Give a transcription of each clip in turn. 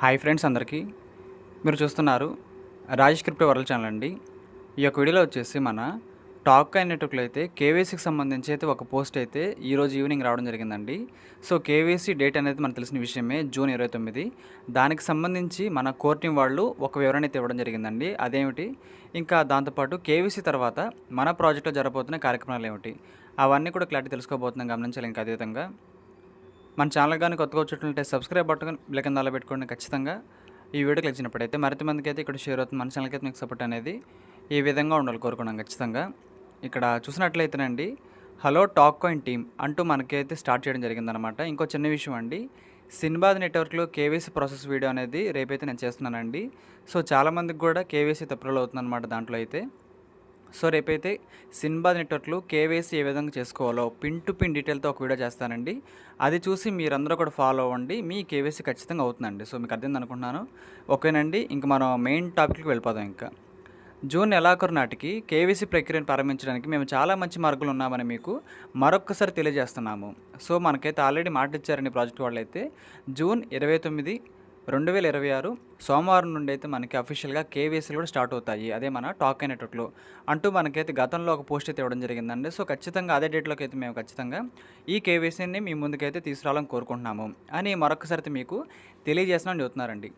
Hi friends అందరికీ. మీరు చూస్తున్నారు రాజేష్ క్రిప్టో వరల్డ్ ఛానల్ అండి. ఈ యొక్క వీడియోలో వచ్చేసి మన టాక్‌కాయిన్ నెట్వర్క్‌లో అయితే కేవైసీకి సంబంధించి అయితే ఒక పోస్ట్ అయితే ఈరోజు ఈవినింగ్ రావడం జరిగిందండి. సో కేవైసీ డేట్ అనేది మనకు తెలిసిన విషయమే, జూన్ 29. దానికి సంబంధించి మన కోర్ టీమ్ వాళ్ళు ఒక వివరణ అయితే ఇవ్వడం జరిగిందండి. అదేమిటి, ఇంకా దాంతోపాటు కేవైసీ తర్వాత మన ప్రాజెక్ట్‌లో జరగబోతున్న కార్యక్రమాలు ఏమిటి, అవన్నీ కూడా క్లారిటీ తెలుసుకోబోతున్నాం, గమనించాలి. ఇంకా అదేవిధంగా మన ఛానల్ కానీ కొత్తగా వచ్చేటట్లయితే సబ్స్క్రైబ్ బటన్ బెల్ కింద అలా పెట్టుకోండి. ఖచ్చితంగా ఈ వీడియోకి వచ్చినప్పుడైతే మరింత మందికి అయితే ఇక్కడ షేర్ అవుతుంది. మన ఛానల్కి అయితే మీకు సపోర్ట్ అనేది ఈ విధంగా ఉండాలి కోరుకున్నాం ఖచ్చితంగా. ఇక్కడ చూసినట్లయితేనండి, హలో టాక్ కాయిన్ టీమ్ అంటూ మనకైతే స్టార్ట్ చేయడం జరిగిందనమాట. ఇంకో చిన్న విషయం అండి, సిన్బాద్ నెట్వర్క్లో కేవైసీ ప్రాసెస్ వీడియో అనేది రేపైతే నేను చేస్తున్నానండి. సో చాలామందికి కూడా కేవైసీ తప్పులు అవుతుందన్నమాట దాంట్లో అయితే. సో రేపైతే సిన్బాద్ నెట్వర్క్లో కేవైసీ ఏ విధంగా చేసుకోవాలో పిన్ టు పిన్ డీటెయిల్తో ఒక వీడియో చేస్తానండి. అది చూసి మీరందరూ కూడా ఫాలో అవ్వండి, మీ కేవైసీ ఖచ్చితంగా అవుతుందండి. సో మీకు అర్థమైంది అనుకుంటున్నాను. ఓకేనండి, ఇంక మనం మెయిన్ టాపిక్కి వెళ్ళిపోదాం. ఇంకా జూన్ నెలాఖరు నాటికి కేవైసీ ప్రక్రియను ప్రారంభించడానికి మేము చాలా మంచి మార్గాలు ఉన్నామని మీకు మరొక్కసారి తెలియజేస్తున్నాము. సో మనకైతే ఆల్రెడీ మాట ఇచ్చారండి ప్రాజెక్ట్ వాళ్ళైతే, జూన్ 29, 2026 సోమవారం నుండి అయితే మనకి అఫీషియల్గా కేవైసీలు కూడా స్టార్ట్ అవుతాయి, అదే మన టాక్ నెట్వర్క్లో అంటూ మనకైతే గతంలో ఒక పోస్ట్ అయితే ఇవ్వడం జరిగిందండి. సో ఖచ్చితంగా అదే డేట్లోకి అయితే మేము ఖచ్చితంగా ఈ కేవైసీని మీ ముందుకైతే తీసుకురావాలని కోరుకుంటున్నాము అని మరొకసారి అయితే మీకు తెలియజేస్తున్నామని చెబుతున్నారండి.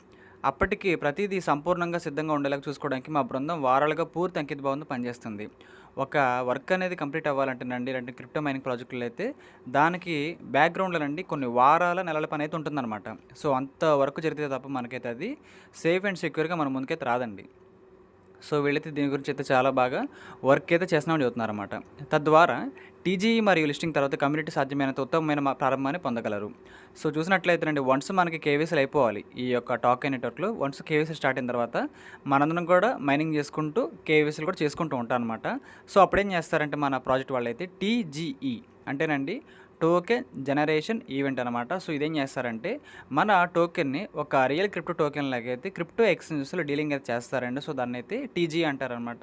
అప్పటికి ప్రతిదీ సంపూర్ణంగా సిద్ధంగా ఉండేలాగా చూసుకోవడానికి మా బృందం వారాలుగా పూర్తి అంకితభావంతో పనిచేస్తుంది. ఒక వర్క్ అనేది కంప్లీట్ అవ్వాలంటేనండి, ఇలాంటి క్రిప్టో మైనింగ్ ప్రాజెక్టులు అయితే దానికి బ్యాక్గ్రౌండ్లోనండి కొన్ని వారాల నెలల పని అయితే ఉంటుందన్నమాట. సో అంత వర్క్ జరిగితే తప్ప మనకైతే అది సేఫ్ అండ్ సెక్యూర్గా మన ముందుకైతే రాదండి. సో వీళ్ళైతే దీని గురించి అయితే చాలా బాగా వర్క్ అయితే చేస్తున్నామని చెబుతున్నారన్నమాట. తద్వారా టీజీఈ మరియు లిస్టింగ్ తర్వాత కమ్యూనిటీ సాధ్యమైనంత ఉత్తమమైన ప్రారంభాన్ని పొందగలరు. సో చూసినట్లయితేనండి, వన్స్ మనకి కేవైసీలు అయిపోవాలి ఈ యొక్క టాక్ నెట్వర్క్లో. వన్స్ కేవైసీ స్టార్ట్ అయిన తర్వాత మనందరం కూడా మైనింగ్ చేసుకుంటూ కేవైసీలు కూడా చేసుకుంటూ ఉంటాం అనమాట. సో అప్పుడేం చేస్తారంటే మన ప్రాజెక్ట్ వాళ్ళైతే టీజీఈ అంటేనండి టోకెన్ జనరేషన్ ఈవెంట్ అనమాట. సో ఇదేం చేస్తారంటే మన టోకెన్ని ఒక రియల్ క్రిప్టో టోకెన్ లాగా అయితే క్రిప్టో ఎక్స్చేంజెస్లో డీలింగ్ అయితే చేస్తారండి. సో దాన్ని అయితే టీజీ అంటారనమాట.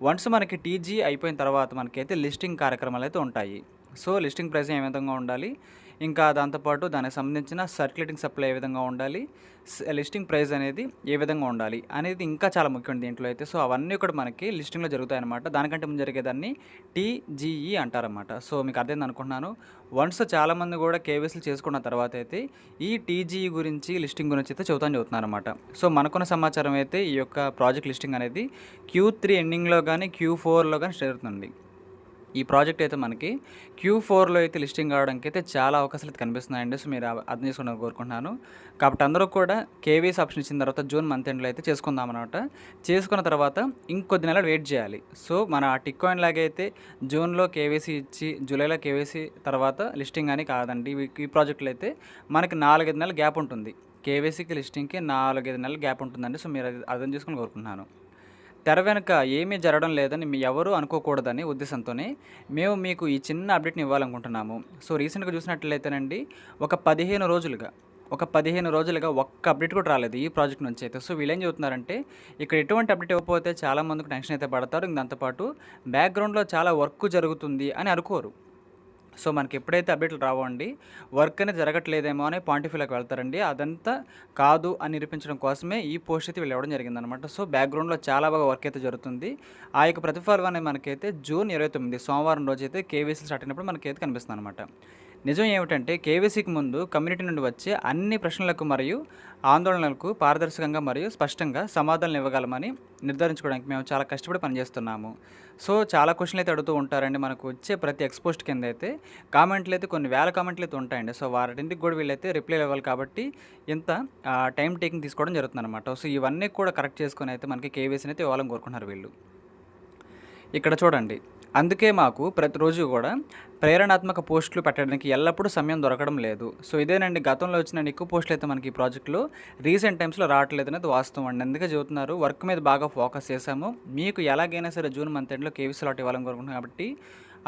వన్స్ మనకి టీజీ అయిపోయిన తర్వాత మనకైతే లిస్టింగ్ కార్యక్రమాలు అయితే ఉంటాయి. సో లిస్టింగ్ ప్రైస్ ఏ విధంగా ఉండాలి, ఇంకా దాంతోపాటు దానికి సంబంధించిన సర్క్యులేటింగ్ సప్లై ఏ విధంగా ఉండాలి, లిస్టింగ్ ప్రైస్ అనేది ఏ విధంగా ఉండాలి అనేది ఇంకా చాలా ముఖ్యం దీంట్లో అయితే. సో అవన్నీ కూడా మనకి లిస్టింగ్లో జరుగుతాయన్నమాట. దానికంటే ముందు జరిగేదాన్ని టీజీఈ అంటారన్నమాట. సో మీకు అర్థమైంది అనుకుంటున్నాను. వన్స్ చాలామంది కూడా కేవైసీలు చేసుకున్న తర్వాత అయితే ఈ టీజీఈ గురించి, లిస్టింగ్ గురించి అయితే చెబుతున్నారన్నమాట. సో మనకున్న సమాచారం అయితే ఈ యొక్క ప్రాజెక్ట్ లిస్టింగ్ అనేది Q3 ఎండింగ్లో కానీ Q4లో కానీ జరుగుతుంది. ఈ ప్రాజెక్ట్ అయితే మనకి Q4లో అయితే లిస్టింగ్ కావడానికి అయితే చాలా అవకాశాలు అయితే కనిపిస్తున్నాయండి. సో మీరు అర్థం చేసుకోవడానికి కోరుకుంటున్నాను. కాబట్టి అందరూ కూడా కేవైసీ ఆప్షన్ ఇచ్చిన తర్వాత జూన్ మంత్ ఎండ్లో అయితే చేసుకుందాం అనమాట. చేసుకున్న తర్వాత ఇంకొద్ది నెలలు వెయిట్ చేయాలి. సో మన టిక్ కాయిన్ లాగా అయితే జూన్లో కేవైసీ ఇచ్చి జూలైలో కేవైసీ తర్వాత లిస్టింగ్ అని కాదండి. ఈ ప్రాజెక్టులో అయితే మనకి 4-5 నెలల గ్యాప్ ఉంటుంది. కేవైసీకి లిస్టింగ్కి 4-5 నెలల గ్యాప్ ఉంటుందండి. సో మీరు అది అర్థం చేసుకుని కోరుకుంటున్నాను. తెర వెనుక ఏమీ జరగడం లేదని మీ ఎవరు అనుకోకూడదని ఉద్దేశంతోనే మేము మీకు ఈ చిన్న అప్డేట్ని ఇవ్వాలనుకుంటున్నాము. సో రీసెంట్గా చూసినట్లయితేనండి, ఒక 15 రోజులుగా ఒక్క అప్డేట్ కూడా రాలేదు ఈ ప్రాజెక్ట్ నుంచి అయితే. సో వీళ్ళు ఏం చెబుతున్నారంటే, ఇక్కడ ఎటువంటి అప్డేట్ ఇవ్వకపోతే చాలామందికి టెన్షన్ అయితే పడతారు. దాంతోపాటు బ్యాక్గ్రౌండ్లో చాలా వర్క్ జరుగుతుంది అని అనుకోరు. సో మనకి ఎప్పుడైతే అప్డేట్లు రావండి, వర్క్ అనేది జరగట్లేదేమో అని పాయింట్ ఆఫ్ వ్యూలోకి వెళ్తారండి. అదంతా కాదు అని నిరూపించడం కోసమే ఈ పోస్ట్ అయితే వీళ్ళు ఇవ్వడం జరిగిందనమాట. సో బ్యాక్గ్రౌండ్లో చాలా బాగా వర్క్ అయితే జరుగుతుంది. ఆ యొక్క ప్రతిఫలం అనేది మనకైతే జూన్ 29 సోమవారం రోజు అయితే కేవైసీ స్టార్ట్ అయినప్పుడు మనకైతే కనిపిస్తుంది అనమాట. నిజం ఏమిటంటే, కేవైసీకి ముందు కమ్యూనిటీ నుండి వచ్చే అన్ని ప్రశ్నలకు మరియు ఆందోళనలకు పారదర్శకంగా మరియు స్పష్టంగా సమాధానాలు ఇవ్వగలమని నిర్ధారించుకోవడానికి మేము చాలా కష్టపడి పనిచేస్తున్నాము. సో చాలా క్వశ్చన్లు అయితే అడుగుతూ ఉంటారండి. మనకు వచ్చే ప్రతి ఎక్స్పోస్ట్ కింద అయితే కామెంట్లు అయితే కొన్ని వేల కామెంట్లు అయితే ఉంటాయండి. సో వాటింటికి కూడా వీళ్ళైతే రిప్లై ఇవ్వాలి కాబట్టి ఇంత టైం టేకింగ్ తీసుకోవడం జరుగుతుందన్నమాట. సో ఇవన్నీ కూడా కరెక్ట్ చేసుకొని అయితే మనకి కేవైసీని అయితే ఇవ్వాలని కోరుకుంటున్నారు వీళ్ళు. ఇక్కడ చూడండి, అందుకే మాకు ప్రతిరోజు కూడా ప్రేరణాత్మక పోస్టులు పెట్టడానికి ఎల్లప్పుడూ సమయం దొరకడం లేదు. సో ఇదేనండి, గతంలో వచ్చిన ఎక్కువ పోస్టులు అయితే మనకి ఈ ప్రాజెక్టులో రీసెంట్ టైమ్స్లో రావట్లేదు అనేది వాస్తవం అండి. అందుకే చెబుతున్నారు, వర్క్ మీద బాగా ఫోకస్ చేశాము. మీకు ఎలాగైనా సరే జూన్ మంత్ ఎండ్లో కేవీ స్లాట్ ఇవ్వాలని కోరుకుంటున్నాం కాబట్టి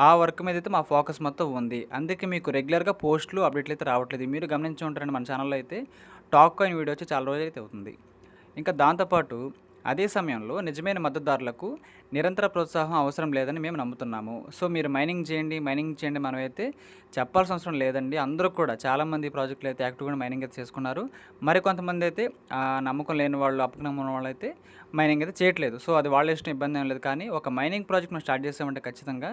ఆ వర్క్ మీద అయితే మా ఫోకస్ మొత్తం ఉంది. అందుకే మీకు రెగ్యులర్గా పోస్టులు అప్డేట్లు అయితే రావట్లేదు. మీరు గమనించి ఉంటారండి, మన ఛానల్లో అయితే టాక్ కాయిన్ వీడియో వచ్చి చాలా రోజులు అయితే అవుతుంది. ఇంకా దాంతోపాటు అదే సమయంలో నిజమైన మద్దతుదారులకు నిరంతర ప్రోత్సాహం అవసరం లేదని మేము నమ్ముతున్నాము. సో, మీరు మైనింగ్ చేయండి, మైనింగ్ చేయండి మనమైతే చెప్పాల్సిన అవసరం లేదండి. అందరూ కూడా చాలామంది ప్రాజెక్టులు అయితే యాక్టివ్‌గా మైనింగ్ అయితే చేసుకున్నారు. మరికొంతమంది అయితే నమ్మకం లేని వాళ్ళు, అపనమ్మకం ఉన్న వాళ్ళైతే మైనింగ్ అయితే చేయట్లేదు. సో, అది వాళ్ళ ఇష్టం, ఇబ్బంది ఏం లేదు. కానీ ఒక మైనింగ్ ప్రాజెక్ట్ మనం స్టార్ట్ చేసామంటే ఖచ్చితంగా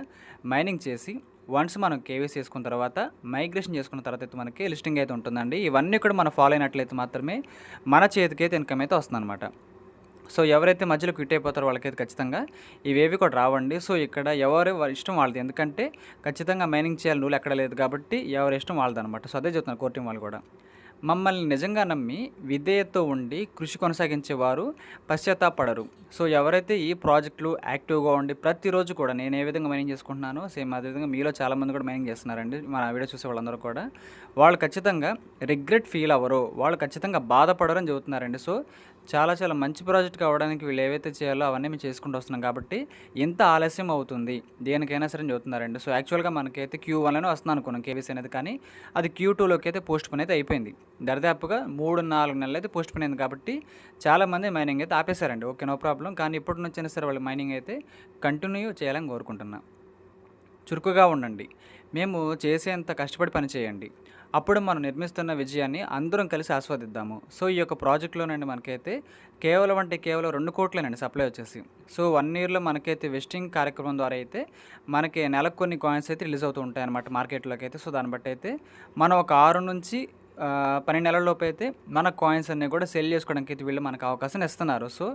మైనింగ్ చేసి వన్స్ మనం కేవైసీ చేసుకున్న తర్వాత, మైగ్రేషన్ చేసుకున్న తర్వాత అయితే మనకి లిస్టింగ్ అయితే ఉంటుందండి. ఇవన్నీ కూడా మనం ఫాలో అయినట్లయితే మాత్రమే మన చేతికైతే ఇన్‌కమ్ అయితే వస్తుందనమాట. సో, ఎవరైతే మధ్యలో క్విట్ అయిపోతారో వాళ్ళకైతే ఖచ్చితంగా ఇవేవి కూడా రావండి. సో, ఇక్కడ ఎవరి ఇష్టం వాళ్ళది. ఎందుకంటే ఖచ్చితంగా మైనింగ్ చేయాలని రూల్ ఎక్కడ లేదు కాబట్టి ఎవరి ఇష్టం వాళ్ళదనమాట. సో, అదే చెప్తున్నారు కోర్ టీమ్ వాళ్ళు కూడా. మమ్మల్ని నిజంగా నమ్మి విధేయతతో ఉండి కృషి కొనసాగించేవారు పశ్చాత్తాపపడరు. సో, ఎవరైతే ఈ ప్రాజెక్టులు యాక్టివ్‌గా ఉండి ప్రతిరోజు కూడా నేను ఏ విధంగా మైనింగ్ చేసుకుంటున్నానో సేమ్ అదే విధంగా మీలో చాలామంది కూడా మైనింగ్ చేస్తున్నారండి. మన వీడియో చూసే వాళ్ళందరూ కూడా. వాళ్ళు ఖచ్చితంగా రిగ్రెట్ ఫీల్ అవ్వరు. వాళ్ళు ఖచ్చితంగా బాధపడరు అని చెబుతున్నారండి. సో, చాలా చాలా మంచి ప్రాజెక్ట్ కావడానికి వీళ్ళు ఏవైతే చేయాలో అవన్నీ మేము చేసుకుంటూ వస్తున్నాం కాబట్టి ఇంత ఆలస్యం అవుతుంది దేనికైనా సరే అని చెబుతున్నారండి. సో, యాక్చువల్‌గా మనకైతే Q1లోనే వస్తుంది అనుకున్నాం కేవీసీ అనేది. కానీ అది Q2లోకి అయితే పోస్ట్‌పోన్ అయితే అయిపోయింది. దరిదాపుగా 3, 4 నెలలు అయితే పోస్ట్‌పోన్ అయింది కాబట్టి చాలామంది మైనింగ్ అయితే ఆపేశారండి. Okay, no problem. కానీ ఇప్పటి నుంచైనా సరే వాళ్ళు మైనింగ్ అయితే కంటిన్యూ చేయాలని కోరుకుంటున్నా. చురుకుగా ఉండండి. మేము చేసేంత కష్టపడి పని చేయండి. అప్పుడు మనం నిర్మిస్తున్న విజయాన్ని అందరం కలిసి ఆస్వాదిద్దాము. సో, ఈ యొక్క ప్రాజెక్ట్‌లోనండి మనకైతే కేవలం అంటే కేవలం 2,00,00,000 సప్లై వచ్చేసి. సో, 1 ఇయర్‌లో మనకైతే వెస్టింగ్ కార్యక్రమం ద్వారా అయితే మనకి నెలకు కొన్ని కాయిన్స్ అయితే రిలీజ్ అవుతూ ఉంటాయన్నమాట మార్కెట్‌లోకి అయితే. సో, దాన్ని బట్టి అయితే మనం ఒక 6 నుంచి 12 నెలల లోపు అయితే మన కాయిన్స్ అన్నీ కూడా సెల్ చేసుకోవడానికి అయితే వీళ్ళు మనకు అవకాశం ఇస్తున్నారు. సో,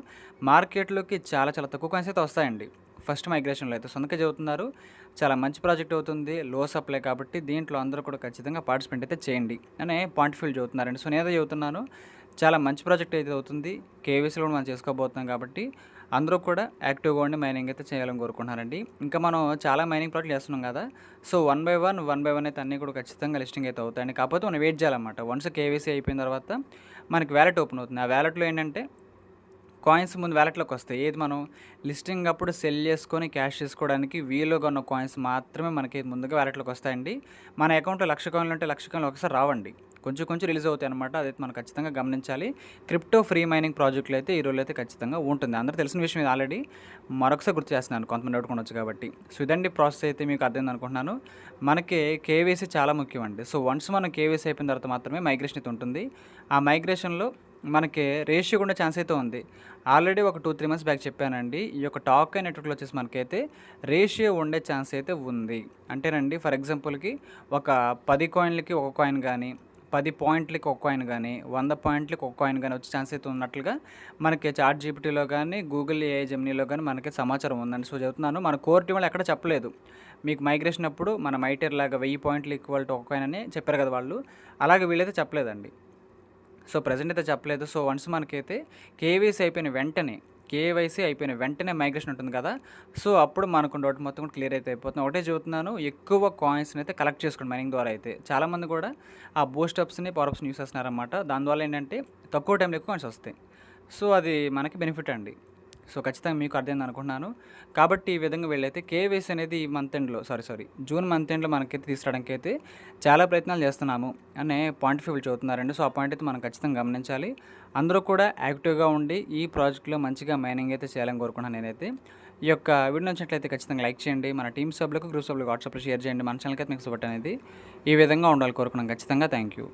మార్కెట్‌లోకి చాలా చాలా తక్కువ కాయిన్స్ అయితే వస్తాయండి. ఫస్ట్ మైగ్రేషన్‌లో అయితే. సో, అందుకే చెబుతున్నారు. చాలా మంచి ప్రాజెక్ట్ అవుతుంది. లో సప్లై కాబట్టి దీంట్లో అందరూ కూడా ఖచ్చితంగా పార్టిసిపేట్ అయితే చేయండి అనే పాయింట్ ఆఫ్ వ్యూ చెబుతున్నారండి. సో, నేనైతే చెబుతున్నాను చాలా మంచి ప్రాజెక్ట్ అయితే అవుతుంది. కేవీసీలో కూడా మనం చేసుకోబోతున్నాం కాబట్టి అందరూ కూడా యాక్టివ్‌గా ఉండి మైనింగ్ అయితే చేయాలని కోరుకుంటున్నానండి. ఇంకా మనం చాలా మైనింగ్ ప్రాజెక్టులు చేస్తున్నాం కదా! సో, వన్ బై వన్ అయితే అన్నీ కూడా ఖచ్చితంగా లిస్టింగ్ అయితే అవుతాయండి. కాకపోతే మనం వెయిట్ చేయాలన్నమాట. వన్స్ కేవీసీ అయిపోయిన తర్వాత మనకి వాలెట్ ఓపెన్ అవుతుంది. ఆ వాలెట్‌లో ఏంటంటే కాయిన్స్ ముందు వాలెట్‌లోకి వస్తాయి. ఏది మనం లిస్టింగ్ అప్పుడు సెల్ చేసుకొని క్యాష్ చేసుకోవడానికి వీలుగా ఉన్న కాయిన్స్ మాత్రమే మనకి ముందుగా వాలెట్‌లోకి వస్తాయండి. మన అకౌంట్‌లో 1,00,000 కాయిన్లు ఉంటే 1,00,000 కాయిన్లు ఒకసారి రావండి. కొంచెం కొంచెం రిలీజ్ అవుతాయన్నమాట. అదైతే మనం ఖచ్చితంగా గమనించాలి. క్రిప్టో ఫ్రీ మైనింగ్ ప్రాజెక్టులు అయితే ఈ రోజుల్లో అయితే ఖచ్చితంగా ఉంటుంది. అందరికీ తెలిసిన విషయం ఇది ఆల్రెడీ. మరొకసారి గుర్తు చేస్తున్నాను కొంతమంది అడుగుకొనొచ్చు కాబట్టి. సో, ఇదండి ప్రాసెస్ అయితే మీకు అర్థమైంది అనుకుంటున్నాను. మనకి కేవైసీ చాలా ముఖ్యం అండి. సో, వన్స్ మనం కేవైసీ అయిపోయిన తర్వాత మాత్రమే మైగ్రేషన్ అయితే ఉంటుంది. ఆ మైగ్రేషన్‌లో మనకి రేషియో కూడా ఛాన్స్ అయితే ఉంది. ఆల్రెడీ ఒక 2, 3 మంత్స్ బ్యాక్ చెప్పానండి. ఈ యొక్క టాకెన్ నెట్వర్క్‌లో వచ్చేసి మనకైతే రేషియో ఉండే ఛాన్స్ అయితే ఉంది. అంటేనండి ఫర్ ఎగ్జాంపుల్‌కి ఒక 10 కాయిన్‌లకి ఒక కాయిన్ గానీ, 10 పాయింట్లకి ఒక కాయిన్ గానీ, 100 పాయింట్లకి ఒక కాయిన్ గానీ వచ్చే ఛాన్స్ అయితే ఉన్నట్లుగా మనకి చాట్ జీపీటీలో గానీ, గూగుల్ ఏఐ జెమినీలో గానీ మనకి సమాచారం ఉందండి. సో, చెబుతున్నాను మన కోర్ టీమ్ వాళ్ళు ఎక్కడ చెప్పలేదు. మీకు మైగ్రేషన్ అప్పుడు మన మైటర్ లాగా 1000 పాయింట్లు ఈక్వల్ టు ఒక కాయిన్ అని చెప్పారు కదా వాళ్ళు. అలాగే వీళ్ళైతే చెప్పలేదండి. సో, ప్రెజెంట్ అయితే చెప్పలేదు. సో, వన్స్ మనకైతే కేవైసీ అయిపోయిన వెంటనే మైగ్రేషన్ ఉంటుంది కదా! సో, అప్పుడు మనకు డౌట్ మొత్తం కూడా క్లియర్ అయితే అయిపోతుంది. ఒకటే చెబుతున్నాను, ఎక్కువ కాయిన్స్‌ని అయితే కలెక్ట్ చేసుకోండి మైనింగ్ ద్వారా అయితే. చాలామంది కూడా ఆ బూస్ట్ అప్స్‌ని, పవర్ అప్స్‌ని యూజ్ చేస్తున్నారన్నమాట. దానివల్ల ఏంటంటే తక్కువ టైంలో ఎక్కువ కాయిన్స్ వస్తాయి. సో, అది మనకి బెనిఫిట్ అండి. సో, ఖచ్చితంగా మీకు అర్థమైంది అనుకుంటున్నాను. కాబట్టి ఈ విధంగా వీళ్ళైతే కేవైసీ అనేది ఈ మంత్ ఎండ్‌లో జూన్ మంత్ ఎండ్‌లో మనకైతే తీసుకురావడానికైతే చాలా ప్రయత్నాలు చేస్తున్నాము అనే పాయింట్ ఆఫ్ వ్యూ చెబుతున్నారండి. సో, ఆ పాయింట్ అయితే మనం ఖచ్చితంగా గమనించాలి. అందరూ కూడా యాక్టివ్‌గా ఉండి ఈ ప్రాజెక్ట్‌లో మంచిగా మైనింగ్ అయితే చేయాలని కోరుకుంటున్నాను నేనైతే. ఈ యొక్క వీడియో నచ్చినట్లయితే ఖచ్చితంగా లైక్ చేయండి. మన టీమ్ సభ్యులకు, గ్రూప్ సభ్యులకు వాట్సాప్‌లో షేర్ చేయండి. మన ఛానల్‌కి అయితే మీకు సపోర్ట్ అనేది ఈ విధంగా ఉండాలని కోరుకున్నాను. ఖచ్చితంగా థ్యాంక్ యూ.